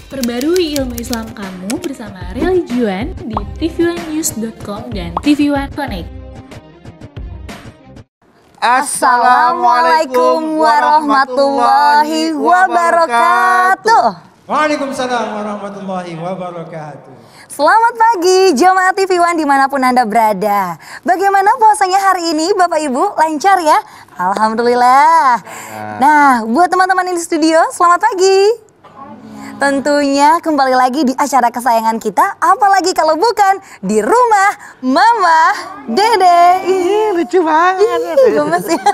Perbarui ilmu Islam kamu bersama Religion di tv1news.com dan TV1 Connect. Assalamualaikum warahmatullahi wabarakatuh. Waalaikumsalam warahmatullahi wabarakatuh. Selamat pagi jemaat TV1 dimanapun Anda berada. Bagaimana puasanya hari ini Bapak Ibu? Lancar ya? Alhamdulillah. Nah, buat teman-teman di studio, selamat pagi. Tentunya kembali lagi di acara kesayangan kita, apalagi kalau bukan di rumah Mama Dede. Lucu banget. Gemes ya.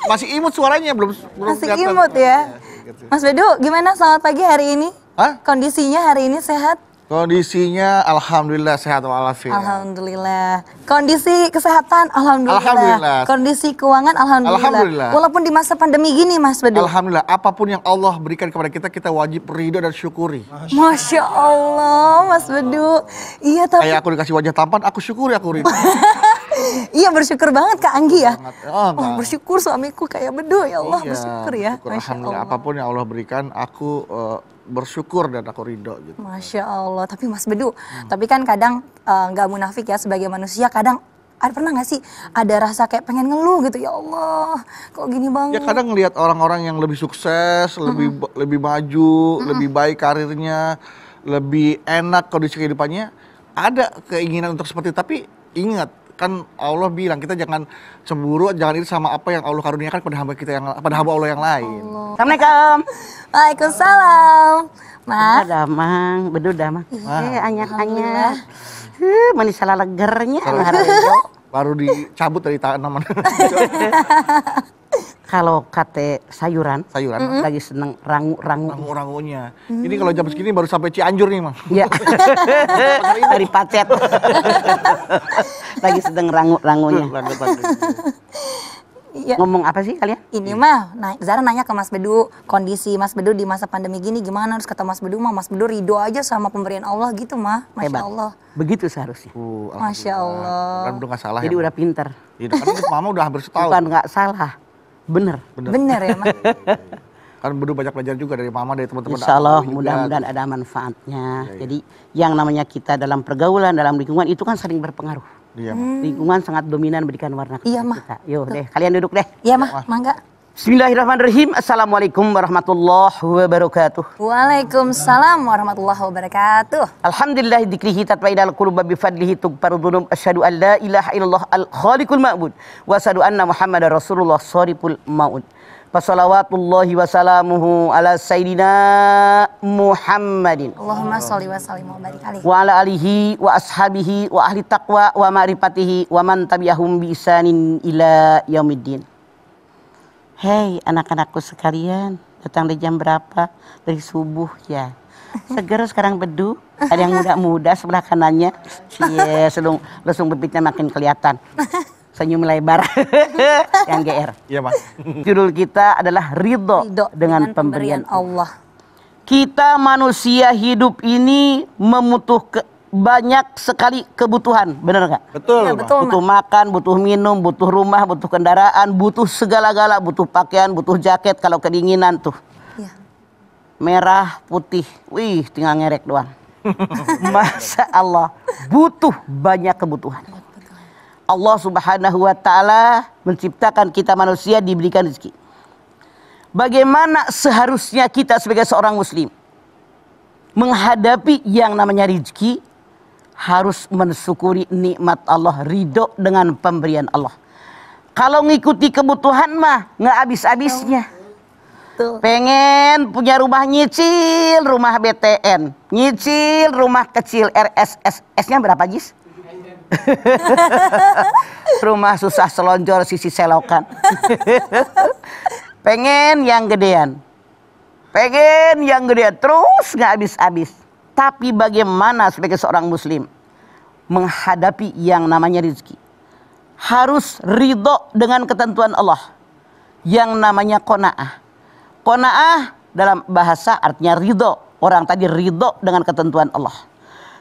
Masih imut suaranya, belum Masih kelihatan. imut ya. Mas Bedu, gimana selamat pagi hari ini? Hah? Kondisinya hari ini sehat? Kondisinya alhamdulillah sehat walafiat. Alhamdulillah. Kondisi kesehatan alhamdulillah. Alhamdulillah. Kondisi keuangan alhamdulillah. Alhamdulillah. Walaupun di masa pandemi gini Mas Bedu. Alhamdulillah, apapun yang Allah berikan kepada kita, kita wajib ridho dan syukuri. Masya Allah Mas Bedu. Iya tapi Kayak aku dikasih wajah tampan, aku syukuri, aku ridho. iya bersyukur banget Kak Anggi ya. Oh, Oh, bersyukur suamiku kayak Bedu ya Allah, Iya, bersyukur ya. syukur. Masya Alhamdulillah, Allah. apapun yang Allah berikan, aku bersyukur dan aku ridho gitu. Masya Allah, tapi Mas Bedu, tapi kan kadang nggak munafik ya sebagai manusia, kadang pernah nggak sih ada rasa kayak pengen ngeluh gitu, ya Allah, kok gini Ya banget? kadang ngelihat orang-orang yang lebih sukses, lebih maju, lebih baik karirnya, lebih enak kondisi kehidupannya, ada keinginan untuk seperti itu. Tapi ingat, kan Allah bilang kita jangan cemburu, jangan iri sama apa yang Allah karuniakan pada hamba kita pada hamba Allah yang lain. Assalamualaikum. Waalaikumsalam, Mas. Ada mang, bedu dah mang. Anyak-anyak. Manis salah legernya. Baru dicabut dari tanaman Kalau kate sayuran, sayuran. lagi seneng rangu-rangu. Rangu-rangunya. Ini kalau jam segini baru sampai Cianjur nih, Mang. Iya. Dari Pacet. Lagi sedang rangu-rangunya. Iya. Ngomong apa sih kalian? Ini mah, Zara nanya ke Mas Bedu, kondisi Mas Bedu di masa pandemi gini gimana? Terus kata Mas Bedu mah, Mas Bedu ridho aja sama pemberian Allah gitu mah, Masya Hebat. Allah. Begitu seharusnya. Masya Allah. Kan udah nggak salah Jadi ya. udah pinter. Iya, kan mama udah hampir setahun. Bukan nggak salah. Bener. Bener ya Mas? Kan Bedu banyak belajar juga dari mama, dari teman-teman. Insya Allah aku juga. mudah-mudahan ada manfaatnya. Iya. Jadi yang namanya kita dalam pergaulan, dalam lingkungan itu kan saling berpengaruh. Iya, Mang. Lingkungan sangat dominan berikan warna kepada Iya, Mah. kita. Yuk deh, kalian duduk deh. Iya mah, mangga. Bismillahirrahmanirrahim. Assalamualaikum warahmatullahi wabarakatuh. Waalaikumsalam warahmatullahi wabarakatuh. Alhamdulillah dzikrihi tatma'innul qulub bi fadlihi tughfaru dzunub. Asyhadu an la ilaha illallah al-khaliqul ma'bud wa asyhadu anna Muhammadar Rasulullah shariful maut. Wassalawatullahi wasalamuhu ala sayyidina Muhammadin Allahumma sholli wa sallim wa barik alaihi. wa ala alihi wa ashabihi wa ahli taqwa wa ma'rifatihi wa man tabi'ahum bi isanin ila yaumiddin. Hei anak-anakku sekalian, datang di jam berapa? Dari subuh ya. Seger sekarang Bedu. Ada yang muda-muda sebelah kanannya. Yes, langsung bibitnya makin kelihatan. Senyum lebar. Yang GR. Iya, Mang. Judul kita adalah ridho Ridho dengan pemberian Allah. Kita manusia hidup ini banyak sekali kebutuhan, benar nggak? Betul, Iya, Mang. betul. Butuh makan, butuh minum, butuh rumah, butuh kendaraan, butuh segala-gala, butuh pakaian, butuh jaket kalau kedinginan tuh. Iya. Merah, putih, wih tinggal ngerek doang. Masya Allah, butuh banyak kebutuhan. Allah subhanahu wa ta'ala menciptakan kita manusia diberikan rezeki. Bagaimana seharusnya kita sebagai seorang muslim menghadapi yang namanya rezeki, harus mensyukuri nikmat Allah, ridho dengan pemberian Allah. Kalau ngikuti kebutuhan mah nggak habis-habisnya. Tuh. Pengen punya rumah nyicil, rumah BTN, nyicil rumah kecil RSS-nya berapa Jis? Rumah susah selonjor sisi selokan. Pengen yang gedean. Pengen yang gedean terus nggak habis-habis. Tapi bagaimana sebagai seorang muslim menghadapi yang namanya rezeki? Harus ridho dengan ketentuan Allah. Yang namanya qanaah. Qanaah dalam bahasa artinya ridho. Orang tadi ridho dengan ketentuan Allah.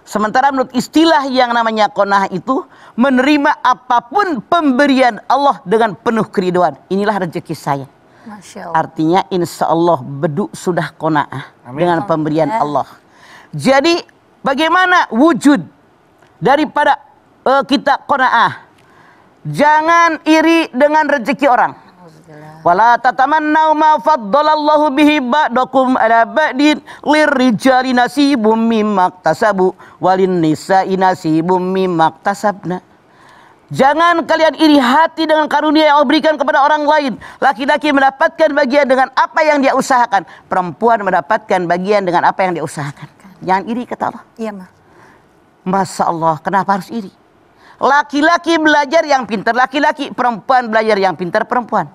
Sementara menurut istilah yang namanya qanaah itu menerima apapun pemberian Allah dengan penuh keridhaan. Inilah rezeki saya. Masya Allah. Artinya insya Allah beduk sudah qanaah dengan pemberian Allah. Jadi bagaimana wujud daripada kita qanaah? Jangan iri dengan rezeki orang. Wala tatamannau ma faddalallahu bihi ba'dakum ala ba'din lirrijali nasibum mimma iktasabu walin nisa'i nasibum mimma iktasabna. Jangan kalian iri hati dengan karunia yang Allah berikan kepada orang lain. Laki-laki mendapatkan bagian dengan apa yang dia usahakan. Perempuan mendapatkan bagian dengan apa yang dia usahakan. Jangan iri, kata Allah. Iya, Ma. Masya Allah, kenapa harus iri? Laki-laki belajar yang pintar laki-laki, perempuan belajar yang pintar perempuan.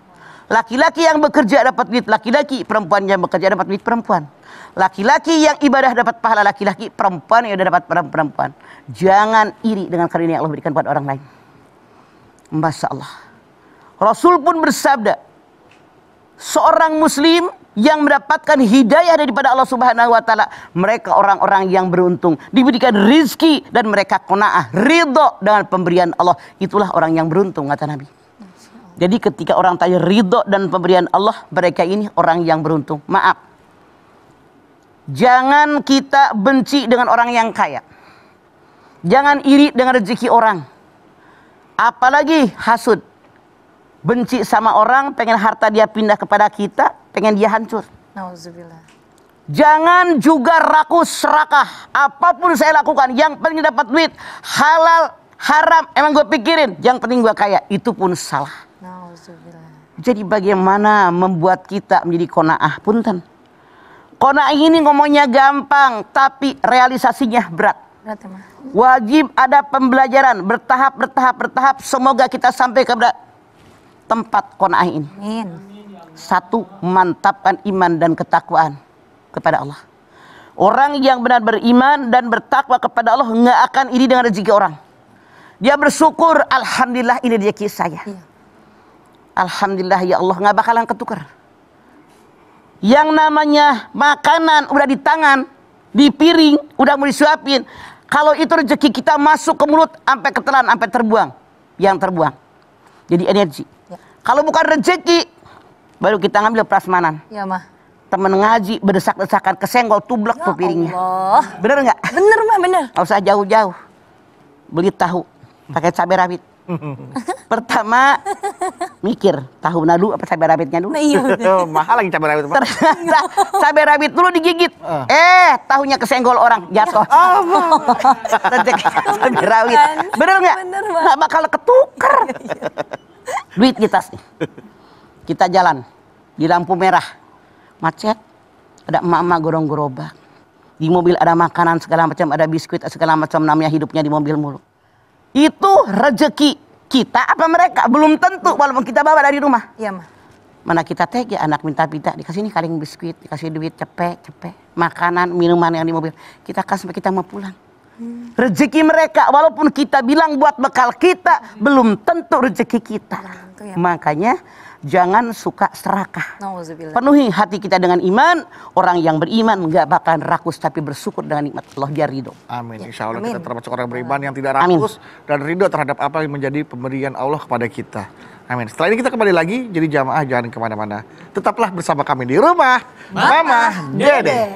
Laki-laki yang bekerja dapat duit laki-laki, perempuan yang bekerja dapat duit perempuan. Laki-laki yang ibadah dapat pahala laki-laki, perempuan yang dapat pahala perempuan. Jangan iri dengan karunia yang Allah berikan pada orang lain. Masya Allah. Rasul pun bersabda, seorang muslim yang mendapatkan hidayah daripada Allah Subhanahu wa taala, mereka orang-orang yang beruntung, diberikan rizki dan mereka qanaah, ridho dengan pemberian Allah. Itulah orang yang beruntung, kata Nabi. Jadi ketika orang tanya ridho dan pemberian Allah, mereka ini orang yang beruntung. Maaf, jangan kita benci dengan orang yang kaya. Jangan iri dengan rezeki orang. Apalagi hasud. Benci sama orang, pengen harta dia pindah kepada kita, pengen dia hancur. Nauzubillah. Jangan juga rakus, serakah. Apapun saya lakukan, yang penting dapat duit. Halal, haram, emang gue pikirin. Yang penting gue kaya, itu pun salah. Nauzubillah. Jadi bagaimana membuat kita menjadi qanaah? Punten. Qanaah ini ngomongnya gampang, tapi realisasinya berat. Berat ya, Ma. Wajib ada pembelajaran bertahap. Semoga kita sampai ke tempat qanaah ini. Amin. Satu, mantapkan iman dan ketakwaan kepada Allah. Orang yang benar beriman dan bertakwa kepada Allah nggak akan iri dengan rezeki orang. Dia bersyukur, alhamdulillah ini rezeki saya. Iya. Alhamdulillah ya Allah, nggak bakalan ketukar. Yang namanya makanan udah di tangan, di piring, udah mau disuapin. Kalau itu rezeki kita masuk ke mulut, sampai ketelan, sampai terbuang. Yang terbuang. Jadi energi. Ya. Kalau bukan rezeki, baru kita ngambil prasmanan. Ya, Ma. Temen ngaji, berdesak-desakan, kesenggol, tublek tuh piringnya. Allah. Bener nggak? Bener, Ma, bener. Nggak usah jauh-jauh. Beli tahu, pakai cabai rawit. Pertama, mikir, tahu nadu apa cabai rawitnya dulu. Nah, iya. Mahal lagi cabai rawit. Ternyata cabai rawit dulu digigit. Tahunya kesenggol orang, jatuh. Rezeki cabai rawit. Bener nggak? Bener, Bang. Nggak bakal ketuker. Duit di tas nih. Kita jalan di lampu merah, macet. Ada emak-emak gorong-gerobak. Di mobil ada makanan segala macam, ada biskuit segala macam, namanya hidupnya di mobil mulu. Itu rezeki kita apa mereka? Belum tentu walaupun kita bawa dari rumah. Iya, Ma. Mana kita tega anak minta dikasih nih kaleng biskuit, dikasih duit cepet. Makanan, minuman yang di mobil. Kita kasih sampai kita mau pulang. Rezeki mereka walaupun kita bilang buat bekal kita, belum tentu rezeki kita. tentu ya. Makanya jangan suka serakah. Nauzubillah. Penuhi hati kita dengan iman. Orang yang beriman nggak bakalan rakus tapi bersyukur dengan nikmat Allah, dia ridho. Amin. Insya Allah Amin. kita termasuk orang beriman yang tidak Amin. rakus dan ridho terhadap apa yang menjadi pemberian Allah kepada kita. Amin. Setelah ini kita kembali lagi jadi jamaah, jangan kemana-mana. Tetaplah bersama kami di rumah Mama Dede.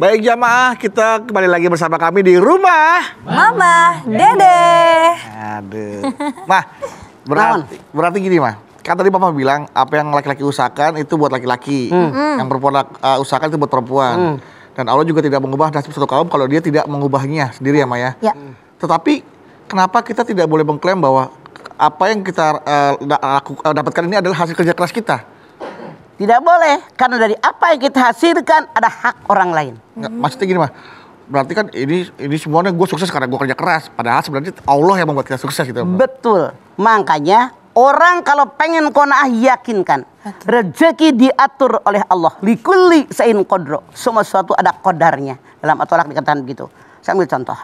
Baik jamaah, kita kembali lagi bersama kami di rumah Mama Dede. Aduh. Mah, berarti gini mah. Kan tadi Papa bilang apa yang laki-laki usahakan itu buat laki-laki, yang perempuan usahakan itu buat perempuan. Dan Allah juga tidak mengubah nasib satu kaum kalau dia tidak mengubahnya sendiri ya Maya. Ya. Tetapi kenapa kita tidak boleh mengklaim bahwa apa yang kita dapatkan ini adalah hasil kerja keras kita? Tidak boleh, karena dari apa yang kita hasilkan ada hak orang lain. Nggak, maksudnya gini mah. Berarti kan ini semuanya gue sukses karena gue kerja keras. Padahal sebenarnya Allah yang membuat kita sukses gitu. Betul. Makanya orang kalau pengen qanaah yakinkan rezeki diatur oleh Allah. Likulli sa'in qadro. Semua sesuatu ada qadarnya. Dalam At-Tolak dikatakan begitu. Saya ambil contoh.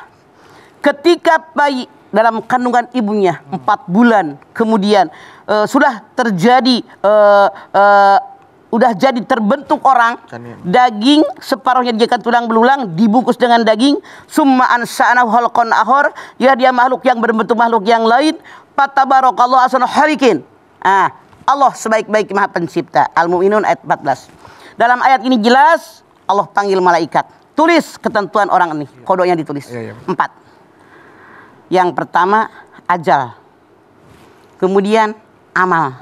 Ketika bayi dalam kandungan ibunya 4 bulan kemudian sudah terjadi udah jadi terbentuk orang, daging separuhnya dijadikan tulang belulang, dibungkus dengan daging, summa ansa'nahu khalqan akhar, ya dia makhluk yang berbentuk makhluk yang lain, fatabarakallahu ahsanul khaliqin. Allah sebaik-baik Maha Pencipta. Al-Mu'minun ayat 14. Dalam ayat ini jelas Allah panggil malaikat, tulis ketentuan orang ini, kodoknya ditulis. 4. Yang pertama ajal, kemudian amal.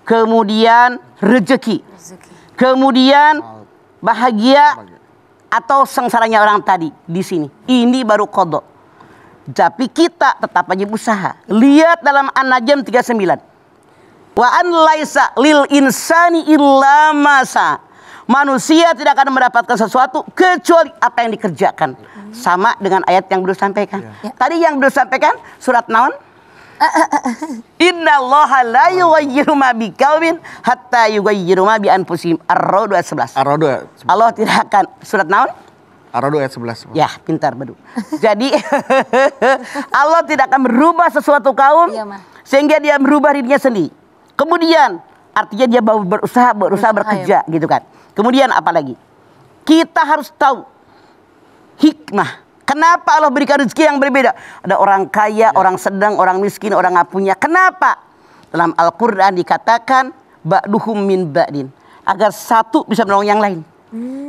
Kemudian rezeki. Kemudian bahagia atau sengsaranya orang tadi di sini. Ini baru kodok. Tapi kita tetap aja berusaha. Lihat dalam An-Najm 39. Wa an laisa lil insani illa masa. Manusia tidak akan mendapatkan sesuatu kecuali apa yang dikerjakan. Sama dengan ayat yang belum sampaikan. Tadi yang belum sampaikan surat naon? Innallaha la yughayyiru ma biqaumin hatta yughayyiru ma bi anfusihim. Ar-Ra'd ayat 11. Allah tidak akan surat naon? Ar-Ra'd ayat 11. Ya, pintar bedu. Jadi Allah tidak akan merubah sesuatu kaum sehingga dia merubah dirinya sendiri. Kemudian artinya dia berusaha bekerja gitu kan. Kemudian apa lagi? Kita harus tahu hikmah. Kenapa Allah berikan rezeki yang berbeda? Ada orang kaya, orang sedang, orang miskin, orang nggak punya. Kenapa? Dalam Al-Quran dikatakan ba'duhum min ba'din, agar satu bisa menolong yang lain.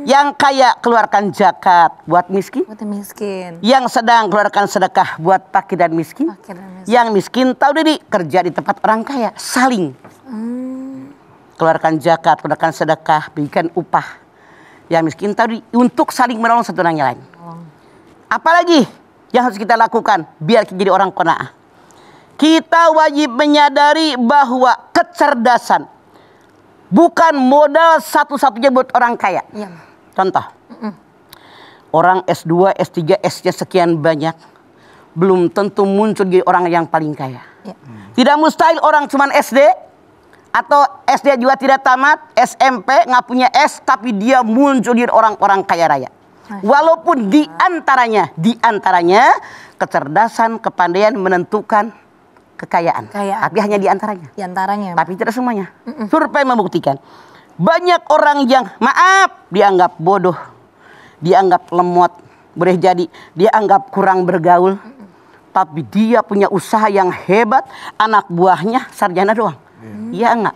Yang kaya keluarkan zakat buat miskin. Yang sedang keluarkan sedekah buat fakir dan miskin. Yang miskin tahu diri kerja di tempat orang kaya, saling. Keluarkan zakat, keluarkan sedekah, berikan upah. Yang miskin tahu diri untuk saling menolong satu dengan yang lain. Apalagi yang harus kita lakukan biar kita jadi orang qanaah. Kita wajib menyadari bahwa kecerdasan bukan modal satu-satunya buat orang kaya. Contoh, orang S2, S3, S-nya sekian banyak, belum tentu muncul jadi orang yang paling kaya. Tidak mustahil orang cuman SD atau SD juga tidak tamat, SMP nggak punya S, tapi dia muncul jadi orang-orang kaya raya. Walaupun di antaranya kecerdasan, kepandaian menentukan kekayaan. Tapi hanya di antaranya. Tapi tidak semuanya. Survei membuktikan banyak orang yang dianggap bodoh, dianggap lemot, boleh jadi dianggap kurang bergaul, tapi dia punya usaha yang hebat, anak buahnya sarjana doang. Iya enggak?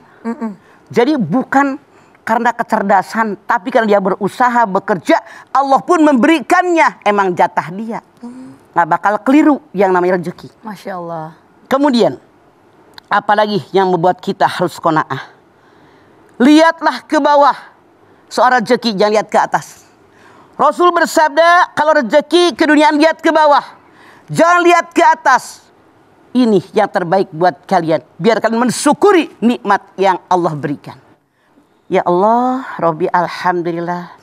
Jadi bukan karena kecerdasan, tapi karena dia berusaha, bekerja, Allah pun memberikannya. Emang jatah dia. Nggak bakal keliru yang namanya rezeki. Masya Allah. Kemudian, apalagi yang membuat kita harus qanaah? Lihatlah ke bawah. Soal rezeki, jangan lihat ke atas. Rasul bersabda, kalau rezeki keduniaan lihat ke bawah. Jangan lihat ke atas. Ini yang terbaik buat kalian. Biar kalian mensyukuri nikmat yang Allah berikan. Ya Allah, Robbi, alhamdulillah.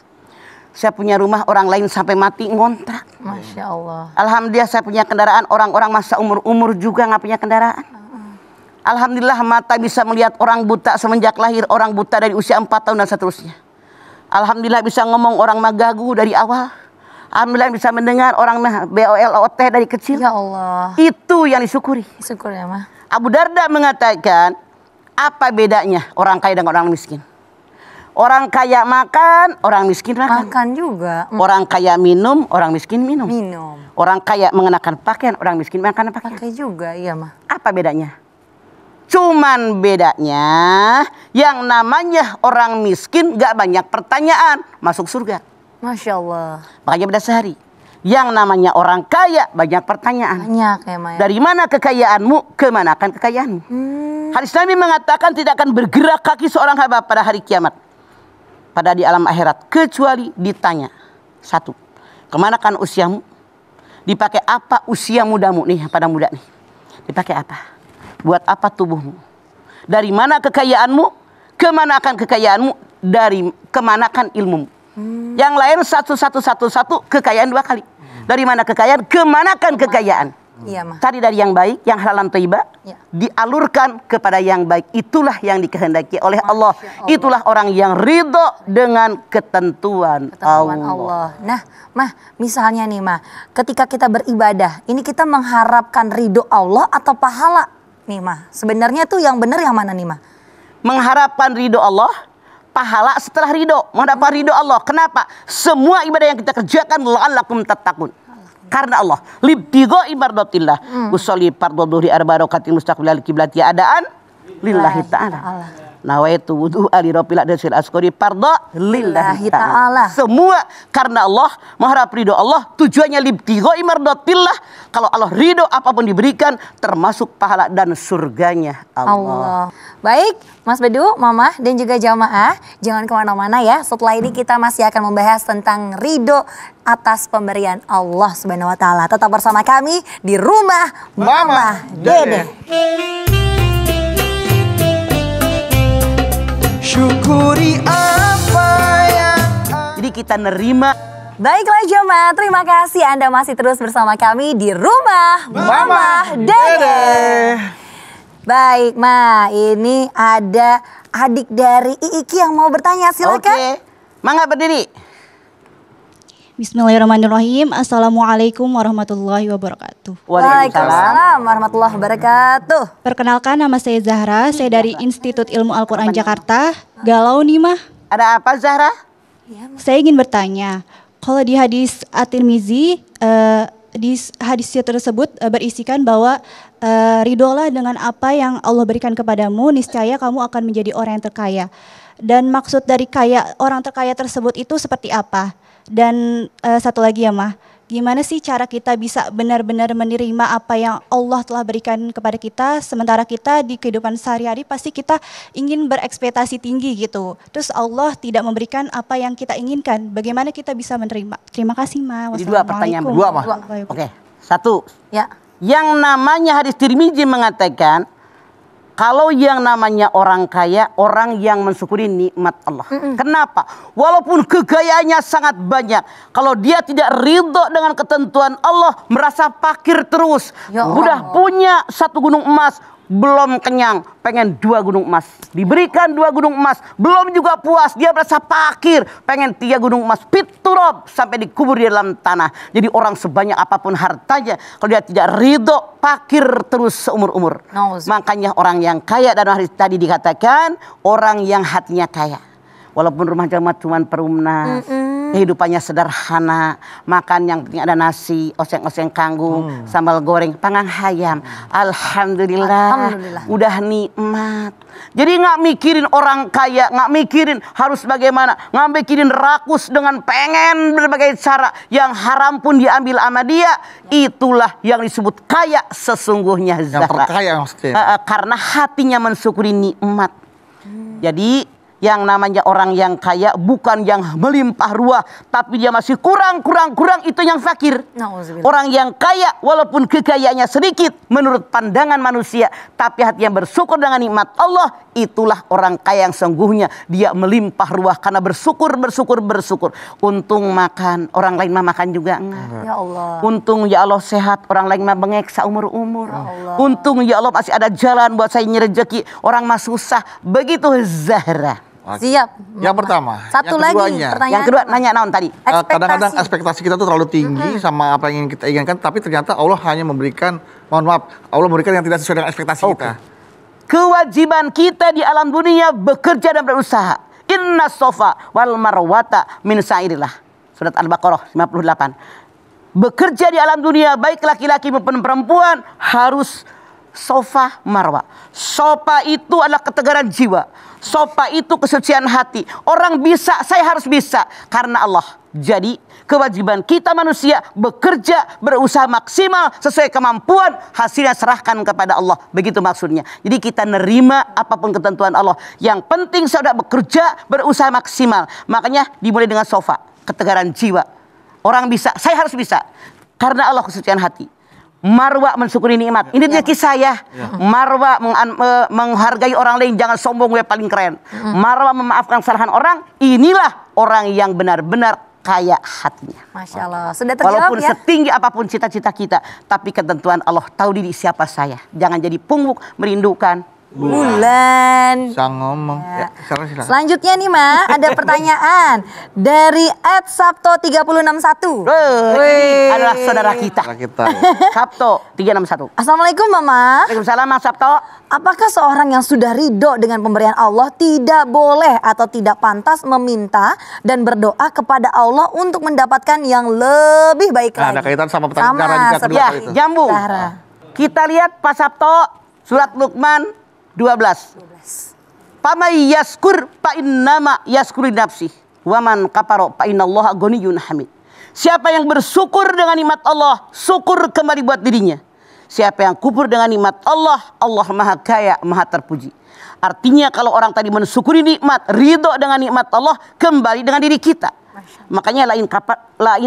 Saya punya rumah, orang lain sampai mati ngontrak. Masya Allah. Alhamdulillah saya punya kendaraan, orang-orang masa umur juga nggak punya kendaraan. Alhamdulillah mata bisa melihat orang buta semenjak lahir, orang buta dari usia 4 tahun dan seterusnya. Alhamdulillah bisa ngomong orang magagu dari awal. Alhamdulillah bisa mendengar orang BOLOT dari kecil. Ya Allah. Itu yang disyukuri. Syukur ya, Ma. Abu Darda mengatakan, apa bedanya orang kaya dengan orang miskin? Orang kaya makan, orang miskin makan. Makan juga. Orang kaya minum, orang miskin minum. Orang kaya mengenakan pakaian, orang miskin mengenakan pakaian. Pakai juga, iya mah. Apa bedanya? Cuman bedanya yang namanya orang miskin gak banyak pertanyaan, masuk surga. Masya Allah. Makanya beda sehari. Yang namanya orang kaya banyak pertanyaan. Banyak ya, Ma. Dari mana kekayaanmu, kemanakan kekayaanmu? Hadis Nabi mengatakan tidak akan bergerak kaki seorang hamba pada hari kiamat. Pada di alam akhirat, kecuali ditanya. 1, kemanakan usiamu? Dipakai apa usia mudamu nih, pada muda nih? Dipakai apa? Buat apa tubuhmu? Dari mana kekayaanmu? Kemanakan kekayaanmu? Dari kemanakan ilmumu? Yang lain satu, kekayaan 2 kali. Dari mana kekayaan? Kemanakan kekayaan? Iya, Ma. Cari dari yang baik, yang halalan thayyibah, dialurkan kepada yang baik. Itulah yang dikehendaki oleh Allah. Itulah orang yang ridho dengan ketentuan Allah. Nah, Mah, misalnya nih, Mah, ketika kita beribadah, ini kita mengharapkan ridho Allah atau pahala? Nih, Mah, sebenarnya tuh yang benar yang mana nih, Mah? Mengharapkan ridho Allah, pahala setelah ridho, mendapat ridho Allah. Kenapa? Semua ibadah yang kita kerjakan la'allakum tattaqun. Karena Allah. Libtigo ibardotillah. Usolli fardhu dhuhri arba rakaat mustaqbilal kiblati adaan lillahi ta'ala. Nawaitu wudu ali rabbil adasil askori fardhu lillahi ta'ala. Semua karena Allah, mengharap ridho Allah, tujuannya libtigo ibardotillah. Kalau Allah ridho, apapun diberikan termasuk pahala dan surganya Allah. Baik, Mas Bedu, Mama, dan juga jamaah, jangan kemana-mana ya. Setelah ini kita masih akan membahas tentang ridho atas pemberian Allah Subhanahu Wa Taala. Tetap bersama kami di Rumah Mama Dede. Syukuri apa yang Jadi kita nerima. Baiklah jemaah, terima kasih Anda masih terus bersama kami di Rumah Mama Dede. Baik, Ma, ini ada adik dari Iiki yang mau bertanya, silakan. Oke, mangga berdiri. Bismillahirrahmanirrahim. Assalamualaikum warahmatullahi wabarakatuh. Waalaikumsalam warahmatullahi wabarakatuh. Perkenalkan, nama saya Zahra. Saya dari Institut Ilmu Al-Quran Jakarta. Galau nih, Mah. Ada apa, Zahra? Saya ingin bertanya, kalau di hadis At-Tirmizi, di hadisnya tersebut berisikan bahwa ridholah dengan apa yang Allah berikan kepadamu, niscaya kamu akan menjadi orang yang terkaya. Dan maksud dari orang terkaya tersebut itu seperti apa? Dan satu lagi ya, Mah, gimana sih cara kita bisa benar-benar menerima apa yang Allah telah berikan kepada kita, sementara kita di kehidupan sehari-hari pasti kita ingin berekspektasi tinggi gitu. Terus Allah tidak memberikan apa yang kita inginkan. Bagaimana kita bisa menerima? Terima kasih, Ma. Jadi dua pertanyaan. Dua, Ma. Oke, satu. Ya. Yang namanya hadis Tirmizi mengatakan, kalau yang namanya orang kaya, orang yang mensyukuri nikmat Allah. Kenapa? Walaupun kekayaannya sangat banyak, kalau dia tidak ridho dengan ketentuan Allah, merasa fakir terus. Ya Allah. Udah punya 1 gunung emas, belum kenyang, pengen 2 gunung emas. Diberikan 2 gunung emas, belum juga puas, dia merasa fakir, pengen 3 gunung emas, piturob, sampai dikubur di dalam tanah. Jadi orang sebanyak apapun hartanya, kalau dia tidak ridho, fakir terus seumur-umur. Makanya orang yang kaya, dan hari tadi dikatakan orang yang hatinya kaya. Walaupun rumah jamaah cuma perumna, kehidupannya sederhana, makan yang penting ada nasi, oseng-oseng kangkung, sambal goreng, panggang hayam. Alhamdulillah, udah nikmat. Jadi nggak mikirin orang kaya, nggak mikirin harus bagaimana, nggak mikirin rakus dengan pengen berbagai cara yang haram pun diambil sama dia. Itulah yang disebut kaya sesungguhnya, Zahra. Yang terkaya maksudnya. Karena hatinya mensyukuri nikmat. Jadi yang namanya orang yang kaya bukan yang melimpah ruah, tapi dia masih kurang, itu yang fakir. Orang yang kaya walaupun kekayaannya sedikit menurut pandangan manusia, tapi hati yang bersyukur dengan nikmat Allah, itulah orang kaya yang sungguhnya. Dia melimpah ruah karena bersyukur. Untung makan, orang lain mah makan juga enggak. Ya Allah. Untung ya Allah sehat, orang lain mah bengek seumur-umur. Untung ya Allah masih ada jalan buat saya nyerejeki, orang mah susah. Begitu, Zahra. Siap. Yang pertama. Satu yang lagi keduanya. pertanyaan. Yang kedua nanya naon tadi? Kadang-kadang ekspektasi kita tuh terlalu tinggi sama apa yang ingin kita inginkan, tapi ternyata Allah hanya memberikan, Allah memberikan yang tidak sesuai dengan ekspektasi kita. Kewajiban kita di alam dunia bekerja dan berusaha. Inna sofa wal marwata min sa'irillah. Surat Al-Baqarah 58. Bekerja di alam dunia, baik laki-laki maupun perempuan, harus sofa marwa. Sofa itu adalah ketegaran jiwa. Sofa itu kesucian hati. Orang bisa, saya harus bisa karena Allah. Jadi kewajiban kita manusia bekerja, berusaha maksimal sesuai kemampuan, hasilnya serahkan kepada Allah. Begitu maksudnya. Jadi kita nerima apapun ketentuan Allah. Yang penting saya sudah bekerja, berusaha maksimal. Makanya dimulai dengan sofa, ketegaran jiwa. Orang bisa, saya harus bisa karena Allah kesucian hati. Marwa mensyukuri nikmat. Ini rezeki saya. Marwa menghargai orang lain, jangan sombong gue paling keren. Marwa memaafkan kesalahan orang. Inilah orang yang benar-benar kaya hatinya. Masya Allah. Sudah terjawab. Walaupun ya? setinggi apapun cita-cita kita, tapi ketentuan Allah, tahu diri siapa saya. Jangan jadi pungguk, merindukan bulan. Bisa ngomong. Ya, silakan. Selanjutnya nih Ma, ada pertanyaan dari @sabto3661. Ini adalah saudara kita. Saudara kita. Sabto 361. Assalamualaikum Mama. Waalaikumsalam Mas Sabto. Apakah seorang yang sudah ridho dengan pemberian Allah tidak boleh atau tidak pantas meminta dan berdoa kepada Allah untuk mendapatkan yang lebih baik Nah, lagi? ada kaitan sama pertanyaan Zahra juga kedua Ya, kali itu. nyambung. Zahra. Kita lihat Pak Sabto surat Luqman 12. Famay yaskur fa innama yaskuri nafsih wa man kafara fa innallaha ghaniyyun hamid. Siapa yang bersyukur dengan nikmat Allah, syukur kembali buat dirinya. Siapa yang kufur dengan nikmat Allah, Allah Maha Kaya, Maha Terpuji. Artinya kalau orang tadi mensyukuri nikmat, ridho dengan nikmat Allah, kembali dengan diri kita. Makanya lain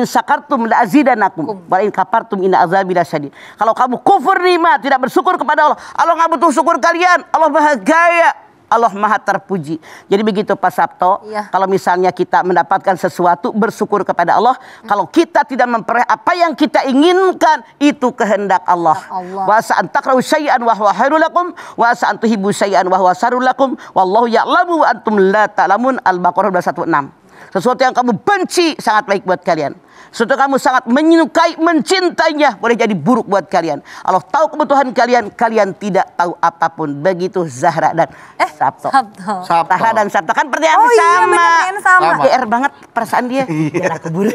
sakartum la azidanakum wa in kafartum inna azabi lasyadid. Kalau kamu kufur nikmat, tidak bersyukur kepada Allah, Allah enggak butuh syukur kalian. Allah Maha Kaya, Allah Maha Terpuji. Jadi begitu Pak Sabto, kalau misalnya kita mendapatkan sesuatu, bersyukur kepada Allah. Kalau kita tidak memperoleh apa yang kita inginkan, itu kehendak Allah. Wa sa'an takrahu syai'an wa huwa khairul lakum wa sa'an tuhibbu syai'an wa huwa syarrul lakum wallahu ya'lamu wa antum la ta'lamun. Al-Baqarah 216. Sesuatu yang kamu benci sangat baik buat kalian. Sesuatu yang kamu sangat menyukai, mencintainya boleh jadi buruk buat kalian. Allah tahu kebutuhan kalian, kalian tidak tahu apapun. Begitu Zahra dan Sabto. Sabto. Zahra dan Sabto kan pertanyaan Oh iya, sama. bener, sama. GR banget perasaan dia. Biar aku buru.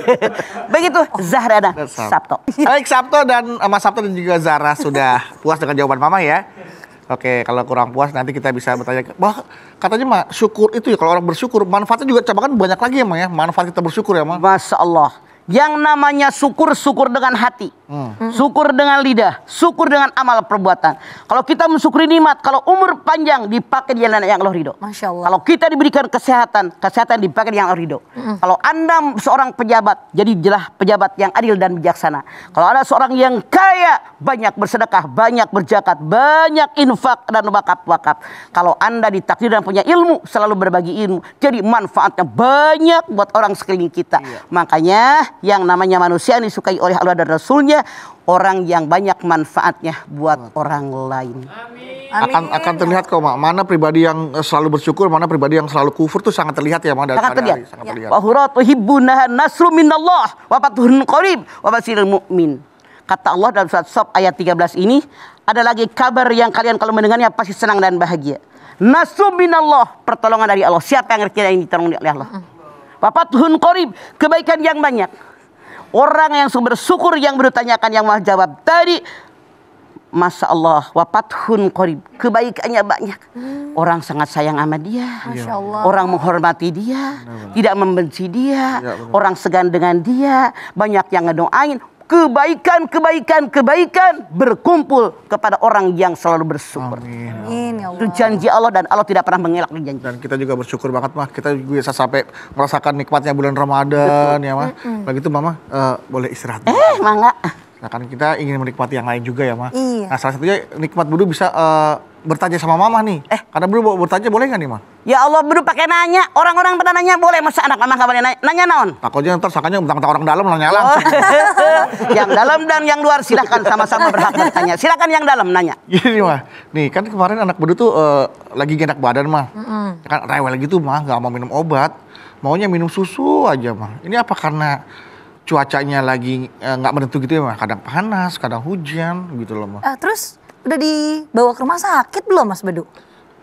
Begitu Zahra dan Sabto. Baik, Sabto dan Mas Sabto dan juga Zahra sudah puas dengan jawaban Mama ya. Oke, kalau kurang puas nanti kita bisa bertanya. Wah, katanya Mak, syukur itu ya, kalau orang bersyukur manfaatnya juga coba kan banyak lagi ya Mak ya. Manfaat kita bersyukur ya Mak. Masya Allah. Yang namanya syukur, syukur dengan hati. Syukur dengan lidah. Syukur dengan amal perbuatan. Kalau kita mensyukuri nikmat, kalau umur panjang dipakai di jalan yang Allah ridho. Masya Allah. Kalau kita diberikan kesehatan, kesehatan dipakai di yang Allah ridho. Kalau Anda seorang pejabat, jadilah pejabat yang adil dan bijaksana. Kalau Anda seorang yang kaya, banyak bersedekah, banyak berzakat, banyak infak dan wakaf. Kalau Anda ditakdir dan punya ilmu, selalu berbagi ilmu. Jadi manfaatnya banyak buat orang sekeliling kita. Makanya yang namanya manusia yang disukai oleh Allah dan Rasulnya, orang yang banyak manfaatnya buat orang lain. Akan terlihat kok Mak, mana pribadi yang selalu bersyukur, mana pribadi yang selalu kufur tuh sangat terlihat ya Mak. Sangat terlihat. Sangat terlihat. Wa huratuhibbunaha nasru minallah wa fathun qarib wa basirul mu'min. Kata Allah dalam surat Shaf ayat 13 ini, ada lagi kabar yang kalian kalau mendengarnya pasti senang dan bahagia. Nasru minallah, pertolongan dari Allah. Siapa yang ngerti ini ditolong oleh Allah? Wa fathun qarib, kebaikan yang banyak. Orang yang bersyukur yang bertanyakan yang mau jawab tadi, Masya Allah, wa fathun qarib, kebaikannya banyak. Orang sangat sayang sama dia. Masya Allah. Orang menghormati dia, tidak membenci dia, orang segan dengan dia, banyak yang ngedoain. Kebaikan berkumpul kepada orang yang selalu bersyukur. Amin ya Allah. Itu janji Allah dan Allah tidak pernah mengelak janji. Dan kita juga bersyukur banget Mah, kita juga bisa sampai merasakan nikmatnya bulan Ramadan ya Mah. Begitu Mama boleh istirahat. Mangga. Nah kan kita ingin menikmati yang lain juga ya Mah. Iya. Nah salah satunya nikmat Budu bisa bertanya sama Mama nih. Karena Budu mau bertanya boleh nggak nih Mah? Ya Allah, Budu pakai nanya. Orang-orang pada nanya boleh, masa anak mama nggak boleh nanya? Nanya naon? Takutnya ntar sangkanya mentang-mentang orang dalam nanya langsung. Yang dalam dan yang luar silahkan sama-sama berhak bertanya. Silakan yang dalam nanya. Gini Mah, nih kan kemarin anak Budu tuh lagi gak enak badan Mah. Kan rewel gitu Mah, nggak mau minum obat. Maunya minum susu aja Mah. Ini apa karena cuacanya lagi nggak menentu gitu ya Mah? Kadang panas, kadang hujan gitu loh Mah. Terus udah dibawa ke rumah sakit belum Mas Bedu?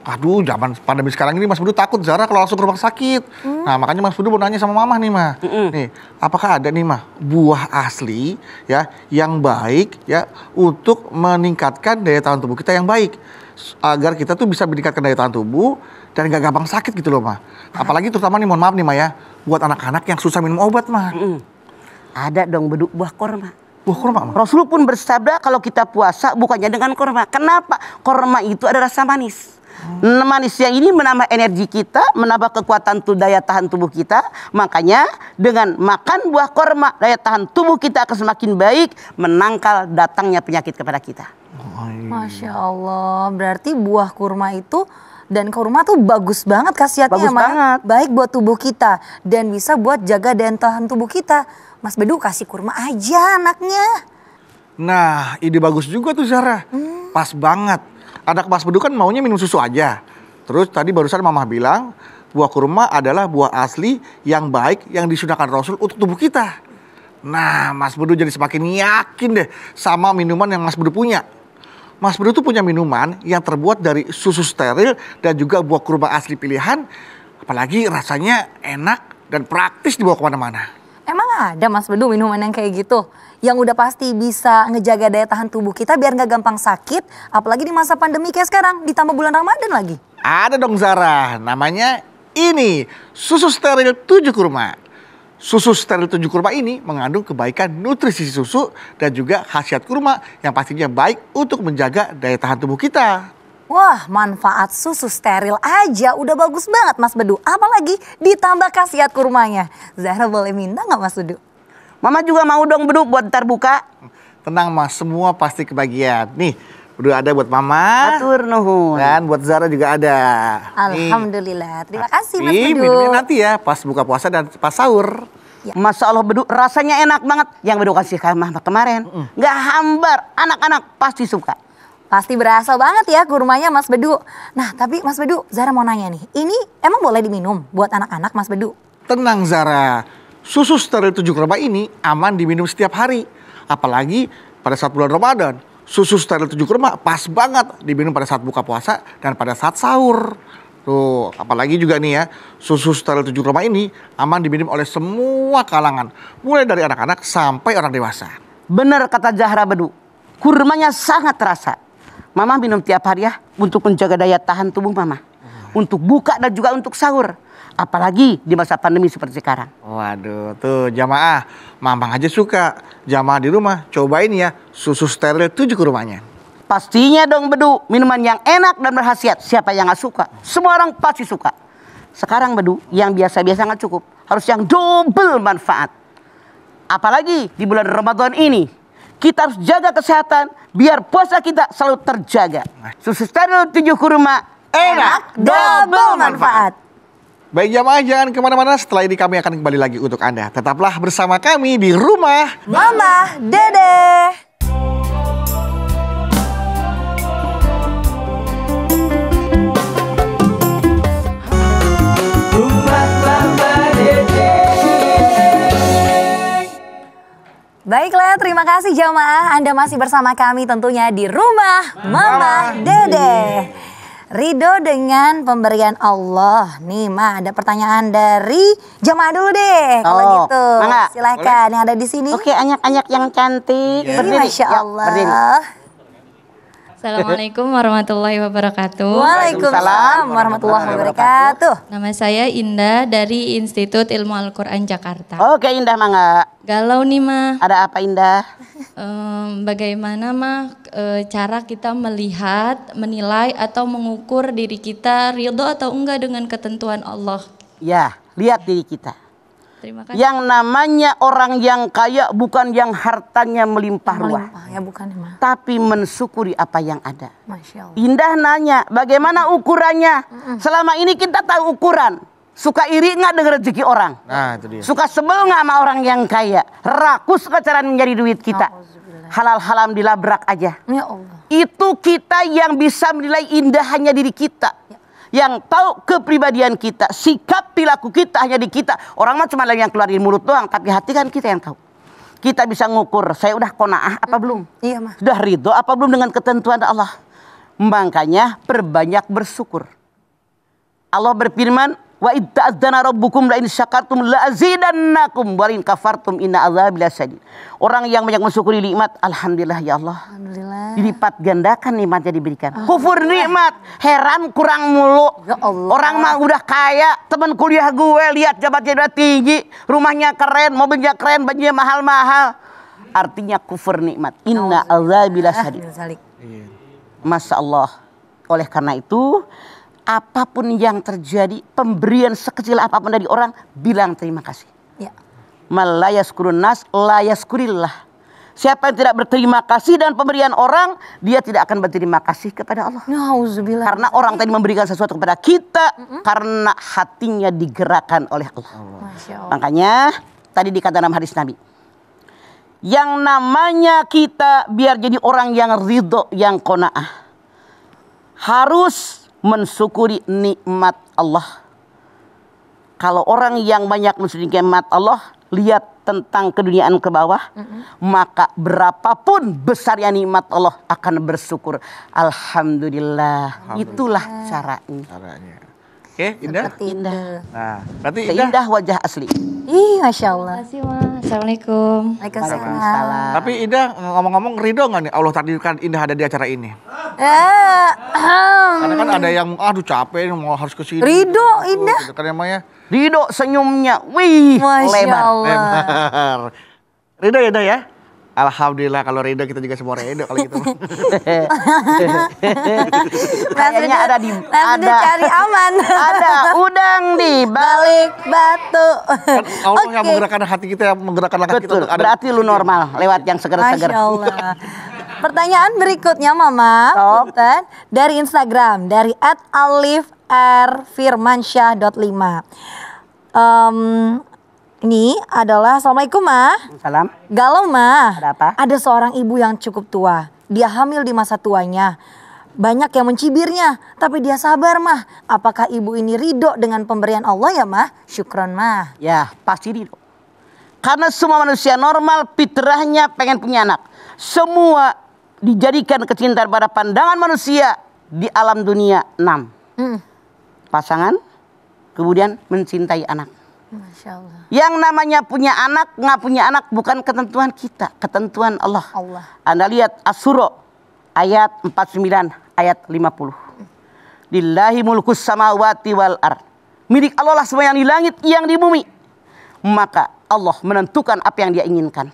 Aduh, zaman pandemi sekarang ini Mas Budu takut Zara kalau langsung ke rumah sakit. Nah, makanya Mas Budu mau nanya sama Mama nih, Mah. Nih, apakah ada nih, Mah, buah asli ya yang baik ya untuk meningkatkan daya tahan tubuh kita yang baik agar kita tuh bisa meningkatkan daya tahan tubuh dan gak gampang sakit gitu loh, Mah. Apalagi terutama nih, mohon maaf nih, Mah ya, buat anak-anak yang susah minum obat, Mah. Ada dong Bedu, buah korma. Buah kurma, Mah. Rasul pun bersabda kalau kita puasa bukannya dengan korma. Kenapa? Korma itu ada rasa manis. Manisnya ini menambah energi kita, menambah kekuatan daya tahan tubuh kita. Makanya dengan makan buah korma, daya tahan tubuh kita akan semakin baik, menangkal datangnya penyakit kepada kita. Masya Allah, berarti buah kurma itu dan kurma tuh bagus banget khasiatnya, Bagus banget. Baik buat tubuh kita dan bisa buat jaga daya tahan tubuh kita. Mas Bedu kasih kurma aja anaknya. Nah, ide bagus juga tuh Zara. Pas banget. Anak Mas Bedu kan maunya minum susu aja. Terus tadi barusan Mama bilang buah kurma adalah buah asli yang baik yang disunahkan Rasul untuk tubuh kita. Nah, Mas Bedu jadi semakin yakin deh sama minuman yang Mas Bedu punya. Mas Bedu tuh punya minuman yang terbuat dari susu steril dan juga buah kurma asli pilihan. Apalagi rasanya enak dan praktis dibawa kemana-mana. Emang ada Mas Bedu minuman yang kayak gitu? Yang udah pasti bisa ngejaga daya tahan tubuh kita biar nggak gampang sakit. Apalagi di masa pandemi kayak sekarang, ditambah bulan Ramadan lagi. Ada dong Zara, namanya ini susu steril 7 kurma. Susu steril 7 kurma ini mengandung kebaikan nutrisi susu dan juga khasiat kurma yang pastinya baik untuk menjaga daya tahan tubuh kita. Wah, manfaat susu steril aja udah bagus banget Mas Bedu. Apalagi ditambah khasiat kurmanya. Zahra boleh minta nggak Mas Bedu? Mama juga mau dong Bedu buat ntar buka. Tenang Mas, semua pasti kebagian. Nih, udah ada buat Mama. Atur nuhun. Dan buat Zara juga ada. Alhamdulillah, terima kasih Mas Nih, Bedu. minumnya nanti ya, pas buka puasa dan pas sahur. Ya. Masya Allah Bedu, rasanya enak banget. Yang Bedu kasih ke Mama kemarin. Nggak hambar, anak-anak pasti suka. Pasti berasa banget ya kurmanya Mas Bedu. Nah tapi Mas Bedu, Zara mau nanya nih. Ini emang boleh diminum buat anak-anak Mas Bedu? Tenang Zara, susu steril 7 kurma ini aman diminum setiap hari. Apalagi pada saat bulan Ramadan. Susu steril 7 kurma pas banget diminum pada saat buka puasa dan pada saat sahur. Tuh, apalagi juga nih ya, susu steril 7 kurma ini aman diminum oleh semua kalangan. Mulai dari anak-anak sampai orang dewasa. Bener kata Zahra Bedu, kurmanya sangat terasa. Mama minum tiap hari ya untuk menjaga daya tahan tubuh Mama. Untuk buka dan juga untuk sahur. Apalagi di masa pandemi seperti sekarang. Waduh, tuh jamaah, Mamang aja suka. Jamaah di rumah, cobain ya susu steril 7 kurmanya. Pastinya dong Bedu, minuman yang enak dan berkhasiat. Siapa yang gak suka? Semua orang pasti suka. Sekarang Bedu, yang biasa-biasa gak cukup. Harus yang double manfaat. Apalagi di bulan Ramadan ini. Kita harus jaga kesehatan biar puasa kita selalu terjaga. Susu steril 7 kurma, enak, double manfaat. Baik jamaah, jangan kemana-mana, setelah ini kami akan kembali lagi untuk Anda. Tetaplah bersama kami di Rumah Mama Dede. Baiklah, terima kasih jamaah. Anda masih bersama kami tentunya di Rumah Mama Dede. Ridho dengan pemberian Allah. Nih Ma, ada pertanyaan dari jamaah dulu deh. Kalau Oh, gitu, Mangga. silakan yang ada di sini. Oke, anyak-anyak yang cantik. Ini Berdiri. Masya Ya, Allah. berdiri. Assalamualaikum warahmatullahi wabarakatuh. Waalaikumsalam warahmatullahi wabarakatuh. Nama saya Indah dari Institut Ilmu Al-Quran Jakarta. Oke, Indah Mangga. Galau nih mah, Ada apa Indah? bagaimana mah cara kita melihat, menilai atau mengukur diri kita ridho atau enggak dengan ketentuan Allah. Ya, lihat diri kita. Terima kasih. Yang namanya orang yang kaya bukan yang hartanya melimpah ruah. Melimpah, ya bukan Ma. Tapi mensyukuri apa yang ada. Masya Allah. Indah nanya, bagaimana ukurannya? Selama ini kita tahu ukuran. Suka iri nggak dengan rezeki orang? Nah, itu dia. Suka sebel nggak sama orang yang kaya? Rakus ke cara mencari duit kita? Halal-halam dilabrak aja. Ya Allah. Itu kita yang bisa menilai indah hanya diri kita. Yang tahu kepribadian kita, sikap perilaku kita hanya di kita. Orang mah cuma yang keluar dari mulut doang, tapi hati kan kita yang tahu. Kita bisa ngukur, saya udah qanaah apa belum? Iya Ma. Sudah ridho apa belum dengan ketentuan Allah? Makanya perbanyak bersyukur. Allah berfirman, wa id ta'adzana rabbukum la in syakartum la azidannakum wa in kafartum inna adzabi lasyadid. Orang yang banyak mensyukuri nikmat, alhamdulillah ya Allah. Alhamdulillah. Dilipat gandakan nikmatnya diberikan. Kufur nikmat, heran kurang mulu. Ya Allah. Orang mah udah kaya, teman kuliah gue lihat jabatannya udah tinggi, rumahnya keren, mobilnya keren, bajunya mahal-mahal. Artinya kufur nikmat. Inna adzabi lasyadid. Zalik. Masya Allah. Oleh karena itu, apapun yang terjadi, pemberian sekecil apapun dari orang, bilang terima kasih. Ya. Malayaskurun nas, layaskurillah. Siapa yang tidak berterima kasih dan pemberian orang, dia tidak akan berterima kasih kepada Allah. Nauzubillah. Karena orang tadi memberikan sesuatu kepada kita, karena hatinya digerakkan oleh Allah. Masya Allah. Makanya, tadi dikatakan dalam hadis Nabi, yang namanya kita biar jadi orang yang ridho, yang qanaah. harus mensyukuri nikmat Allah. Kalau orang yang banyak mensyukuri nikmat Allah, lihat tentang keduniaan ke bawah, maka berapapun besarnya nikmat Allah akan bersyukur. Alhamdulillah. Itulah caranya. Oke, Indah. Indah. Nah, berarti Indah. Seindah wajah asli. Ih, Masya Allah. Terima kasih, Mas. Assalamualaikum. Waalaikumsalam. Tapi Indah ngomong-ngomong ridho nggak nih Allah takdirkan Indah ada di acara ini? Karena kan ada yang aduh capek mau harus ke sini. Ridho, Indah. Gitu kan namanya. Ridho senyumnya, wih, Masya lebar. Allah. Lebar. Ridho ya Indah ya? Alhamdulillah kalau ridho kita juga semua ridho kalau gitu. Kayaknya ada di Udah cari aman. ada udang di balik. Balik batu. Kan Allah yang Oke. menggerakkan hati kita, yang menggerakkan langkah kita Betul, untuk ada. berarti lu normal lewat yang seger-seger. Masya Allah. Pertanyaan berikutnya Mama, Sok. Punten, dari Instagram, dari @alifrfirmansyah.5. Ini adalah Assalamualaikum Ma. Salam. Galau Ma. Ada apa? Ada seorang ibu yang cukup tua. Dia hamil di masa tuanya. Banyak yang mencibirnya, tapi dia sabar Mah. Apakah ibu ini ridho dengan pemberian Allah ya Mah? Syukron Mah. Ya, pasti ridho. Karena semua manusia normal fitrahnya pengen punya anak. Semua dijadikan kecintaan pada pandangan manusia di alam dunia 6. Pasangan, kemudian mencintai anak. Masya Allah. Yang namanya punya anak, nggak punya anak bukan ketentuan kita, ketentuan Allah. Allah. Anda lihat As-Sura ayat 49, ayat 50. Lillahi mulkus samawati wal ard. Milik Allah lah semua yang di langit, yang di bumi. Maka Allah menentukan apa yang dia inginkan.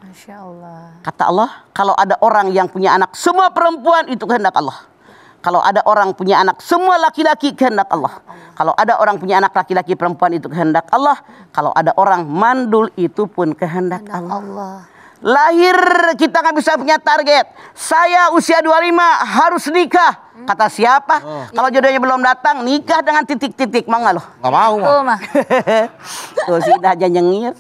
Masya Allah. Kata Allah, kalau ada orang yang punya anak, semua perempuan itu kehendak Allah. Kalau ada orang punya anak, semua laki-laki kehendak Allah. Kalau ada orang punya anak laki-laki perempuan itu kehendak Allah. Kalau ada orang mandul itu pun kehendak Allah. Allah. Lahir kita nggak bisa punya target. Saya usia 25 harus nikah. Kata siapa? Kalau jodohnya belum datang, nikah dengan titik-titik. Mau nggak lo? Nggak mau Betul mah. Mah. Tuh sih dah aja nyengir.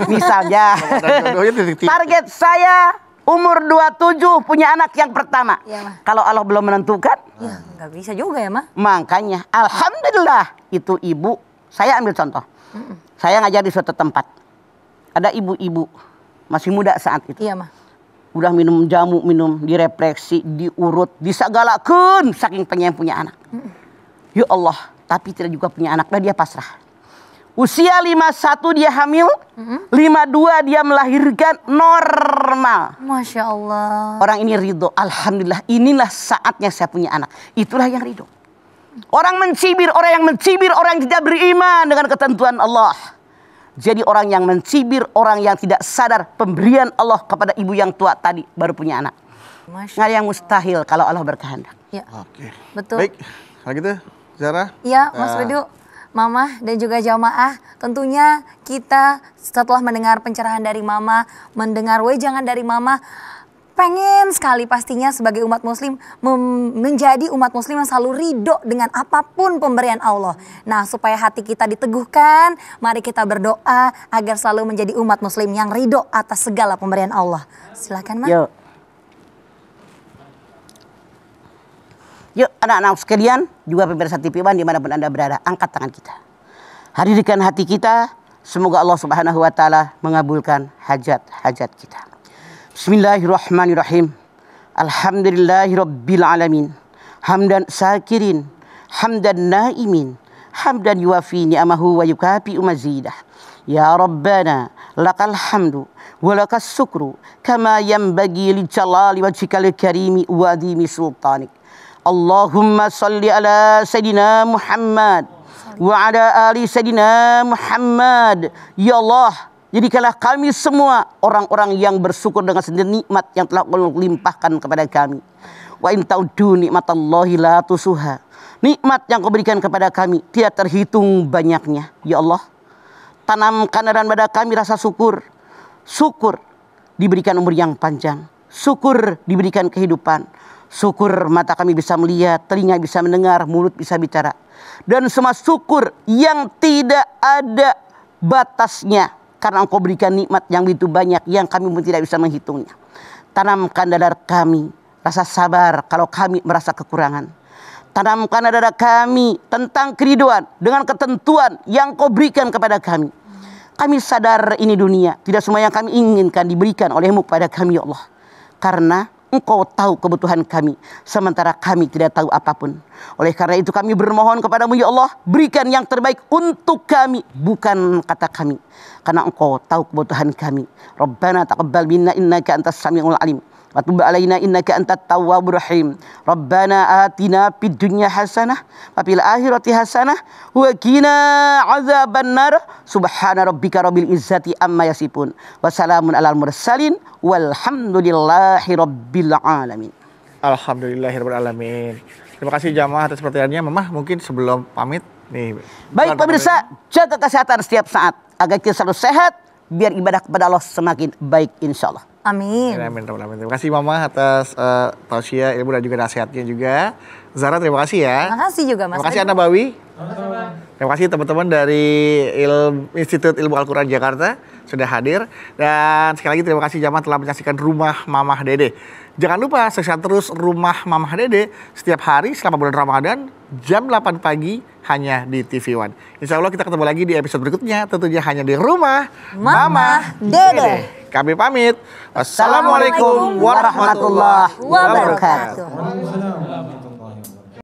Misalnya. Ada jodohnya titik-titik. Target saya umur 27 punya anak yang pertama. Iya, Mah. Kalau Allah belum menentukan, Ya nggak bisa juga ya Mah. makanya alhamdulillah itu ibu. Saya ambil contoh. Saya ngajar di suatu tempat. Ada ibu-ibu masih muda saat itu. Iya Mah. Udah minum jamu, minum direfleksi, diurut, disagalakeun saking pengen punya anak. Ya Allah, tapi tidak juga punya anak. Nah dia pasrah. Usia 51 dia hamil, 52 dia melahirkan normal. Masya Allah. Orang ini ridho, alhamdulillah inilah saatnya saya punya anak. Itulah yang ridho. Orang mencibir, orang yang mencibir, orang yang tidak beriman dengan ketentuan Allah. Jadi orang yang mencibir, orang yang tidak sadar pemberian Allah kepada ibu yang tua tadi baru punya anak. Masya Nggak ada yang mustahil kalau Allah berkehendak. Ya. Oke. Betul. Baik. Kalau gitu, Zara. Ya, Mas Bedu, Mama dan juga jamaah, tentunya kita setelah mendengar pencerahan dari Mama, mendengar wejangan dari Mama, pengen sekali pastinya sebagai umat muslim menjadi umat muslim yang selalu ridho dengan apapun pemberian Allah. Nah, supaya hati kita diteguhkan, mari kita berdoa agar selalu menjadi umat muslim yang ridho atas segala pemberian Allah. Silakan, Ma. Yuk. Yuk anak-anak sekalian, juga pemirsa TV One dimanapun Anda berada, angkat tangan kita. Hadirkan hati kita, semoga Allah Subhanahu wa Ta'ala mengabulkan hajat-hajat kita. Bismillahirrahmanirrahim. Alhamdulillahirabbil alamin. Hamdan syakirin, hamdan naimin, hamdan yuwafi ni'amahu wa yukafi mazidah. Ya Rabbana, lakal hamdu wa lakas syukru kama yanbaghi li jalali wajhikal karimi wa adhimi sultanik. Allahumma salli ala Sayyidina Muhammad wa ala ali Sayyidina Muhammad. Ya Allah, jadikanlah kami semua orang-orang yang bersyukur dengan sendiri nikmat yang telah Allah limpahkan kepada kami. Wa in ta'uddu nikmatallahi la tusuha. Nikmat yang Kau berikan kepada kami tidak terhitung banyaknya. Ya Allah, tanamkan dalam pada kami rasa syukur. Syukur diberikan umur yang panjang. Syukur diberikan kehidupan. Syukur mata kami bisa melihat, telinga bisa mendengar, mulut bisa bicara. Dan semua syukur yang tidak ada batasnya. Karena Engkau berikan nikmat yang begitu banyak yang kami pun tidak bisa menghitungnya. Tanamkan dalam kami rasa sabar kalau kami merasa kekurangan. Tanamkan dada kami tentang keriduan dengan ketentuan yang kau berikan kepada kami. Kami sadar ini dunia, tidak semua yang kami inginkan diberikan olehmu kepada kami ya Allah. Karena Engkau tahu kebutuhan kami, sementara kami tidak tahu apapun. Oleh karena itu kami bermohon kepadamu ya Allah, berikan yang terbaik untuk kami, bukan kata kami. Karena Engkau tahu kebutuhan kami. Rabbana taqabbal minna innaka antas samiul alim. Wa tub alaina innaka antat tawwabur rahim. Rabbana atina fid dunya hasanah wa fil akhirati hasanah wa qina azabannar. Subhana rabbika rabbil izzati amma yasifun. Wa salamun alal mursalin walhamdulillahi rabbil alamin. Alhamdulillahirabbil alamin. Terima kasih jamaah atas perhatiannya. Mamah mungkin sebelum pamit nih. Baik pemirsa, jaga kesehatan setiap saat agar kita selalu sehat, biar ibadah kepada Allah semakin baik insyaallah. Amin. Amin. Terima kasih Mama atas tausiah, ilmu dan juga nasihatnya juga. Zara terima kasih ya. Terima kasih juga Mas. Terima kasih Anda Bawi. Terima kasih teman-teman dari Institut Ilmu Al-Quran Jakarta sudah hadir. Dan sekali lagi terima kasih jamaah telah menyaksikan Rumah Mamah Dede. Jangan lupa saksikan terus Rumah Mamah Dede setiap hari selama bulan Ramadan jam 8 pagi hanya di TV One. Insya Allah kita ketemu lagi di episode berikutnya, tentunya hanya di Rumah Mamah Dede. Kami pamit. Wassalamualaikum warahmatullahi wabarakatuh.